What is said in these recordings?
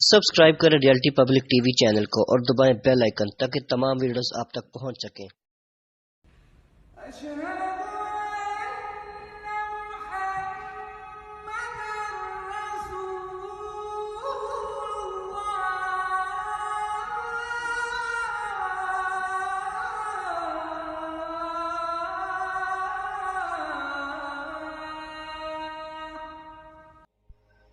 Subscribe करें reality public TV channel को और दबाएं बेल आइकन ताकि तमाम वीडियोस आप तक पहुंच सकें।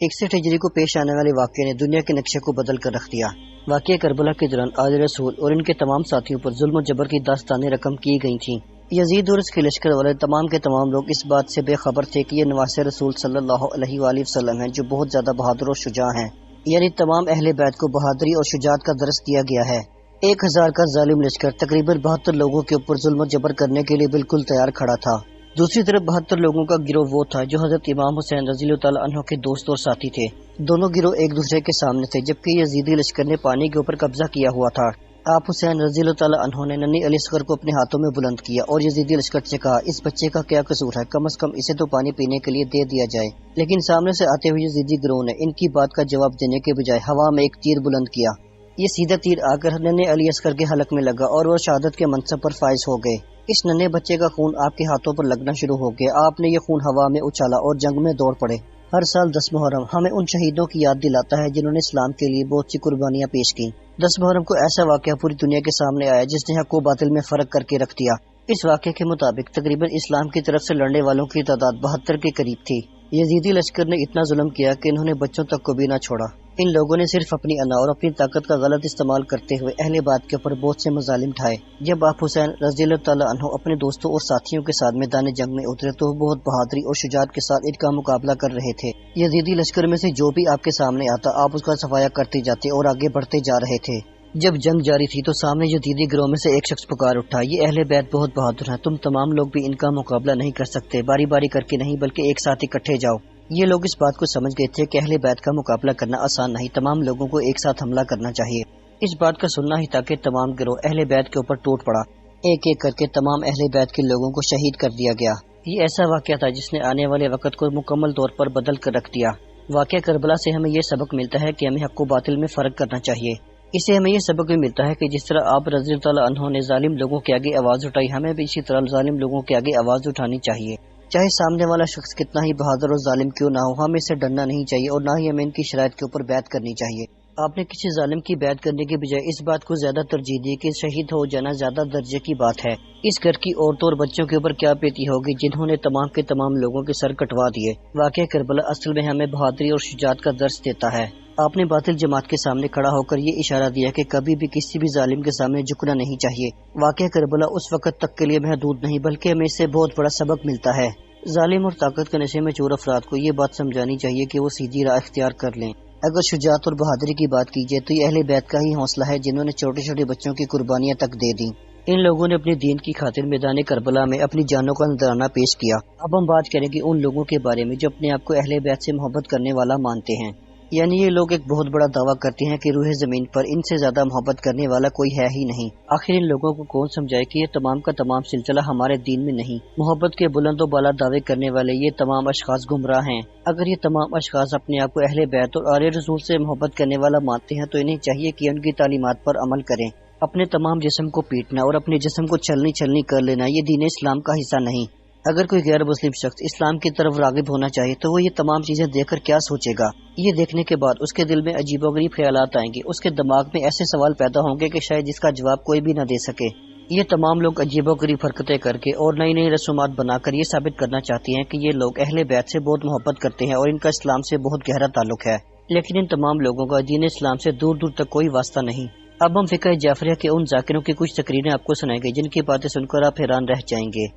इकसठ हिजरी को पेश आने वाले वाक़ये ने दुनिया के नक्शे को बदल कर रख दिया। वाक़या करबला के दौरान आले रसूल और इनके तमाम साथियों पर जुल्म जबर की दास्तानें रकम की गई थीं। यजीद और इसके लश्कर वाले तमाम के तमाम लोग इस बात से बेखबर थे कि ये नवासे रसूल सल्लल्लाहु अलैहि वसल्लम हैं, जो बहुत ज्यादा बहादुर और शुजा हैं। यानी तमाम अहले बैत को बहादुरी और शुजात का दर्स दिया गया है। 1000 का जालिम लश्कर तकरीबन 72 लोगों के ऊपर जुल्म जबर करने के लिए बिल्कुल तैयार खड़ा था। दूसरी तरफ 72 लोगों का गिरोह वो था जो हजरत इमाम हुसैन रज़ियल्लाहु तआला अन्हु के दोस्त और साथी थे। दोनों गिरोह एक दूसरे के सामने थे, जबकि यजीदी लश्कर ने पानी के ऊपर कब्जा किया हुआ था। आप हुसैन रज़ियल्लाहु तआला अन्हु ने नन्ही अली असगर को अपने हाथों में बुलंद किया और यजीदी लश्कर से कहा, इस बच्चे का क्या कसूर है, कम से कम इसे तो पानी पीने के लिए दे दिया जाए। लेकिन सामने से आते हुए यजीदी गिरोह ने इनकी बात का जवाब देने के बजाय हवा में एक तीर बुलंद किया। ये सीधा तीर आकर नन्हे अली असगर के हलक में लगा और वो शहादत के मनसब पर फाइज हो गए। इस नन्हे बच्चे का खून आपके हाथों पर लगना शुरू हो गया। आपने ये खून हवा में उछाला और जंग में दौड़ पड़े। हर साल 10 मुहर्रम हमें उन शहीदों की याद दिलाता है जिन्होंने इस्लाम के लिए बहुत सी कुर्बानियां पेश की। 10 मुहर्रम को ऐसा वाकया पूरी दुनिया के सामने आया जिसने हक व बातिल में फर्क करके रख दिया। इस वाकये के मुताबिक तकरीबन इस्लाम की तरफ से लड़ने वालों की तादाद 72 के करीब थी। यजीदी लश्कर ने इतना जुल्म किया कि इन्होंने बच्चों तक को भी न छोड़ा। इन लोगों ने सिर्फ अपनी अना और अपनी ताकत का गलत इस्तेमाल करते हुए अहले बात के ऊपर बहुत से मजालिम ढाए। जब आप हुसैन रज़ियल्लाहु तआला अन्हु अपने दोस्तों और साथियों के साथ मैदान जंग में उतरे तो वो बहुत बहादुरी और शुजात के साथ इनका मुकाबला कर रहे थे। यजीदी लश्कर में से जो भी आपके सामने आता आप उसका सफाया करते जाते और आगे बढ़ते जा रहे थे। जब जंग जारी थी तो सामने यजीदी गिरोह में से एक शख्स पुकार उठा, ये अहले बैत बहुत बहादुर हैं, तुम तमाम लोग भी इनका मुकाबला नहीं कर सकते, बारी बारी करके नहीं बल्कि एक साथ इकट्ठे जाओ। ये लोग इस बात को समझ गए थे कि अहले बैत का मुकाबला करना आसान नहीं, तमाम लोगों को एक साथ हमला करना चाहिए। इस बात का सुनना ही था कि तमाम गिरोह अहले बैत के ऊपर टूट पड़ा। एक एक करके तमाम अहले बैत के लोगों को शहीद कर दिया गया। ये ऐसा वाकया था जिसने आने वाले वक्त को मुकम्मल तौर पर बदल कर रख दिया। वाकया करबला से हमें ये सबक मिलता है कि हमें हक व बातिल में फर्क करना चाहिए। इससे हमें ये सबक भी मिलता है कि जिस तरह आप रज़ियल्लाहु तआला अन्हु ने जालिम लोगों के आगे आवाज उठाई, हमें भी इसी तरह जालिम लोगों के आगे आवाज उठानी चाहिए। चाहे सामने वाला शख्स कितना ही बहादुर और जालिम क्यों ना हो, हमें इससे डरना नहीं चाहिए और ना ही हमें इनकी शराइत के ऊपर बैत करनी चाहिए। आपने किसी जालिम की बैत करने के बजाय इस बात को ज्यादा तरजीह दी कि शहीद हो जाना ज्यादा दर्जे की बात है। इस घर की औरतों और बच्चों के ऊपर क्या बीती होगी जिन्होंने तमाम के तमाम लोगों के सर कटवा दिए। वाकया करबला असल में हमें बहादुरी और शुजात का दर्स देता है। आपने बातिल जमात के सामने खड़ा होकर ये इशारा दिया कि कभी भी किसी भी जालिम के सामने झुकना नहीं चाहिए। वाकया करबला उस वक्त तक के लिए महदूद नहीं बल्कि हमें इससे बहुत बड़ा सबक मिलता है। जालिम और ताकत के नशे में चूर अफराद को ये बात समझानी चाहिए कि वो सीधी राह इख्तियार कर लें। अगर शुजात और बहादुरी की बात की जाए तो ये अहले बैत का ही हौसला है जिन्होंने छोटे छोटे बच्चों की कुर्बानियां तक दे दी। इन लोगों ने अपने दीन की खातिर मैदान करबला में अपनी जानों का नजराना पेश किया। अब हम बात करेंगे उन लोगों के बारे में जो अपने आप को अहले बैत से मोहब्बत करने वाला मानते हैं। यानी ये लोग एक बहुत बड़ा दावा करते हैं कि रूह जमीन पर इनसे ज्यादा मोहब्बत करने वाला कोई है ही नहीं। आखिर इन लोगों को कौन समझाए कि ये तमाम का तमाम सिलसिला हमारे दीन में नहीं। मोहब्बत के बुलंद और बाला दावे करने वाले ये तमाम अशखास गुमराह हैं। अगर ये तमाम अशखास अपने आप को अहले बैत और आले रसूल से मोहब्बत करने वाला मानते हैं तो इन्हें चाहिए कि उनकी तालीमात पर अमल करें। अपने तमाम जिस्म को पीटना और अपने जिस्म को छलनी छलनी कर लेना ये दीन इस्लाम का हिस्सा नहीं। अगर कोई गैर मुस्लिम शख्स इस्लाम की तरफ रागिब होना चाहिए तो वो ये तमाम चीजें देखकर क्या सोचेगा। ये देखने के बाद उसके दिल में अजीबोगरीब ख्यालात आएंगे, उसके दिमाग में ऐसे सवाल पैदा होंगे कि शायद जिसका जवाब कोई भी न दे सके। ये तमाम लोग अजीबोगरीब हरकतें करके और नई नई रसूमात बनाकर ये साबित करना चाहते हैं कि ये लोग अहले बैत से बहुत मोहब्बत करते हैं और इनका इस्लाम से बहुत गहरा ताल्लुक है। लेकिन इन तमाम लोगों का दीन इस्लाम से दूर दूर तक कोई वास्ता नहीं। अब हम फिक्र जाफरिया के उन जाकिरों की कुछ तकरीरें आपको सुनाएंगे जिनकी बातें सुनकर आप हैरान रह जाएंगे।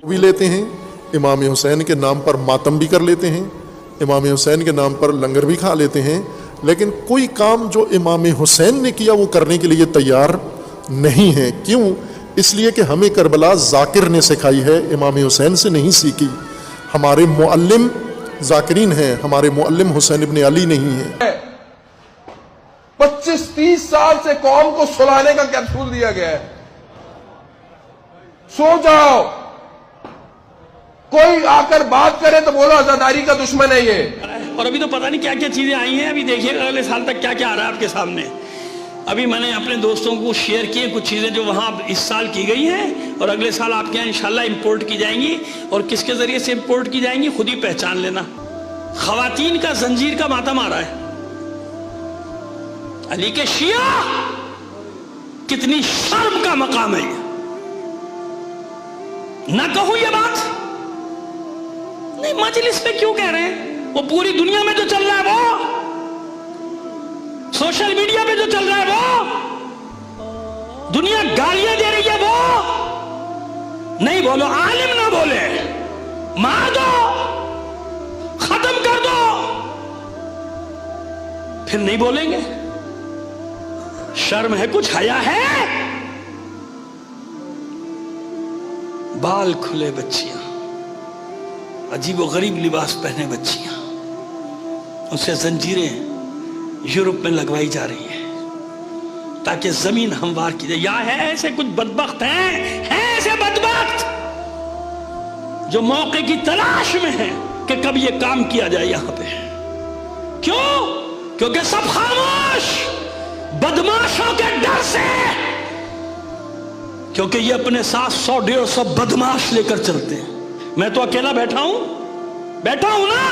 भी लेते हैं, इमाम हुसैन के नाम पर मातम भी कर लेते हैं, इमाम हुसैन के नाम पर लंगर भी खा लेते हैं, लेकिन कोई काम जो इमाम हुसैन ने किया वो करने के लिए तैयार नहीं है। क्यों? इसलिए कि हमें करबला जाकिर ने सिखाई है, इमाम हुसैन से नहीं सीखी। हमारे मुअल्लिम जाकिरीन हैं, हमारे मुअल्लिम हुसैन इब्न अली नहीं है। 25-30 साल से कौम को सुलाने का कैप्सूल दिया गया है, सो जाओ। कोई आकर बात करे तो बोलो आजादारी का दुश्मन है ये। اور ابھی تو پتہ نہیں کیا کیا چیزیں آئی ہیں. ابھی دیکھیے اگلے سال تک کیا کیا آ رہا ہے آپ کے سامنے. ابھی میں نے اپنے دوستوں کو شیئر کیے کچھ چیزیں جو وہاں اس سال کی گئی ہیں اور اگلے سال آپ کے یہاں انشاءاللہ امپورٹ کی جائیں گی. اور کس کے ذریعے سے امپورٹ کی جائیں گی خود ہی پہچان لینا. خواتین کا زنجیر کا ماتم آ رہا ہے. علی کے شیعہ کتنی شرم کا مقام ہے یہ. نہ کہوں یہ بات نہیں مجلس میں کیوں کہہ رہے ہیں؟ وہ پوری دنیا میں جو چل رہا ہے وہ سوشل میڈیا پہ جو چل رہا ہے وہ دنیا گالیاں دے رہی ہے وہ نہیں بولو. عالم نہ بولے مار دو ختم کر دو پھر نہیں بولیں گے. شرم ہے کچھ حیا ہے. بال کھلے بچیاں عجیب و غریب لباس پہنے بچیاں اسے زنجیریں یورپ میں لگوائی جا رہی ہیں تاکہ زمین ہموار کی جائے. یا ہے ایسے کچھ بدبخت ہیں ایسے بدبخت جو موقع کی تلاش میں ہیں کہ کب یہ کام کیا جائے یہاں پہ. کیوں؟ کیونکہ سب خاموش بدماشوں کے ڈر سے. کیونکہ یہ اپنے ساتھ 100-150 بدماش لے کر چلتے ہیں. میں تو اکیلا بیٹھا ہوں نا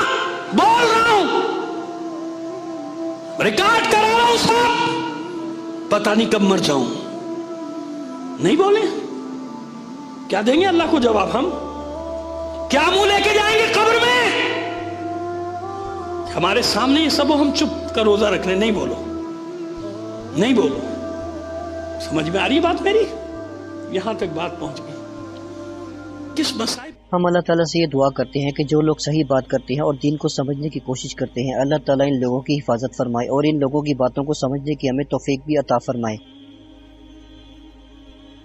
بول رہا ہوں ریکارڈ کرا رہا ہوں سب. پتہ نہیں کب مر جاؤں. نہیں بولیں کیا دیں گے اللہ کو جواب؟ ہم کیا منہ لے کے جائیں گے قبر میں؟ ہمارے سامنے یہ سب ہم چپ کا روزہ رکھنے. نہیں بولو. سمجھ میں آ رہی بات میری؟ یہاں تک بات پہنچ گئی. کس مسائل ہم اللہ تعالیٰ سے یہ دعا کرتے ہیں کہ جو لوگ صحیح بات کرتے ہیں اور دین کو سمجھنے کی کوشش کرتے ہیں اللہ تعالیٰ ان لوگوں کی حفاظت فرمائے اور ان لوگوں کی باتوں کو سمجھنے کی ہمیں توفیق بھی عطا فرمائے.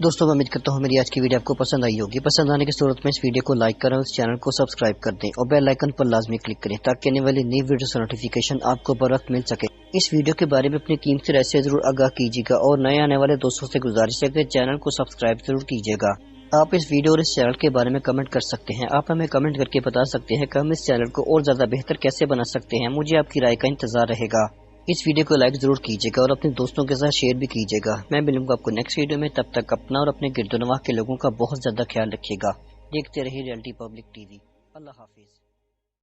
دوستوں میں امید کرتا ہوں میری آج کی ویڈیو آپ کو پسند آئی ہوگی. پسند آنے کی صورت میں اس ویڈیو کو لائک کریں اور اس چینل کو سبسکرائب کر دیں اور بیل آئیکن پر لازمی کلک کریں تاکہ آنے والی نئی ویڈیو سے نوٹیفیکیشن آپ کو بر وقت مل سکے. اس ویڈیو کے بارے میں اپنی قیمتی رائے سے ضرور آگاہ کیجیے گا اور نئے آنے والے دوستوں سے گزارش ہے کہ چینل کو سبسکرائب ضرور کیجیے گا. آپ اس ویڈیو اور اس چینل کے بارے میں کمنٹ کر سکتے ہیں. آپ ہمیں کمنٹ کر کے بتا سکتے ہیں کہ ہم اس چینل کو اور زیادہ بہتر کیسے بنا سکتے ہیں. مجھے آپ کی رائے کا انتظار رہے گا. اس ویڈیو کو لائک ضرور کیجیے گا اور اپنے دوستوں کے ساتھ شیئر بھی کیجیے گا. میں ملوں گا آپ کو نیکسٹ ویڈیو میں. تب تک اپنا اور اپنے گرد و نواح کے لوگوں کا بہت زیادہ خیال رکھیے گا. دیکھتے رہیے ریئلٹی پبلک ٹی وی. اللہ حافظ.